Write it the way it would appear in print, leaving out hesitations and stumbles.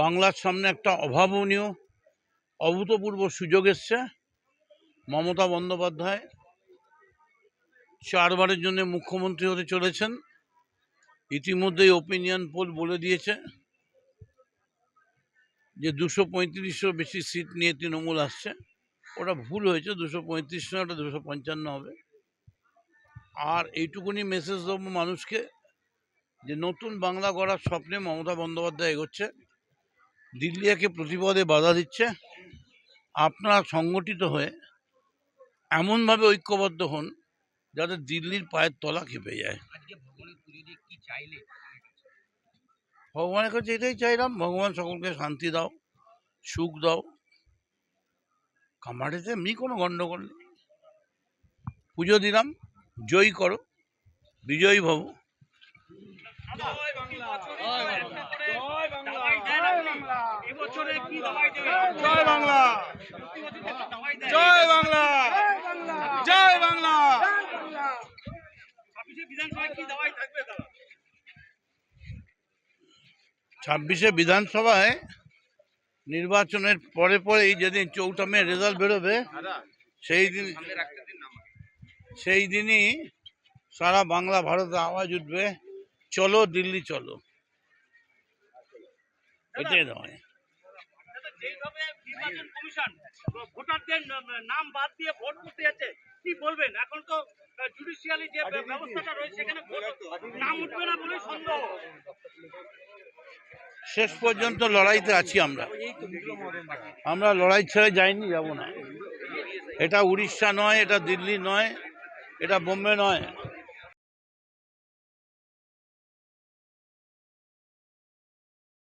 বাংলার সামনে একটা অভাবনীয় অভূতপূর্ব সুযোগ এসছে। মমতা বন্দ্যোপাধ্যায় 4 বারের জন্য মুখ্যমন্ত্রী হতে চলেছেন। ইতিমধ্যেই ওপিনিয়ন পোল বলে দিয়েছে যে 235-এর বেশি সিট নিয়ে তৃণমূল আসছে। ওটা ভুল হয়েছে, 235 নয়, ওটা 255 হবে। আর এইটুকুনি মেসেজ দেবো মানুষকে যে নতুন বাংলা গড়ার স্বপ্নে মমতা বন্দ্যোপাধ্যায় এগোচ্ছে। দিল্লি একে প্রতিপদে বাধা দিচ্ছে। আপনারা সংগঠিত হয়ে এমনভাবে ঐক্যবদ্ধ হন যাতে দিল্লির পায়ের তলা কেঁপে যায়। ভগবানের কাছে এটাই চাইলাম, ভগবান সকলকে শান্তি দাও, সুখ দাও। কামাঠিতে এমনি কোনো গন্ডগোল নেই। পুজো দিলাম, জয়ী করো, বিজয়ী ভব। জয় বাংলা, জয় বাংলা, জয় বাংলা। 26শে বিধানসভায় নির্বাচনের পরে পরেই যেদিন 4 মে রেজাল্ট বেরোবে সেই দিনই সারা বাংলা ভারতে আওয়াজ উঠবে, চলো দিল্লি চলো। এটাই নয়। নির্বাচন কমিশন ভোটারদের নাম বাদ দিয়ে ভোট করতে যাচ্ছে, কি বলবেন? এখন তো জুডিশিয়ালি যে ব্যবস্থাটা রয়েছে সেখানে নাম উঠবে না বলে সন্দেহ। শেষ পর্যন্ত লড়াইতে আছি আমরা লড়াই ছেড়ে যাইনি, যাব না। এটা উড়িষ্যা নয়, এটা দিল্লি নয়, এটা বোম্বে নয়।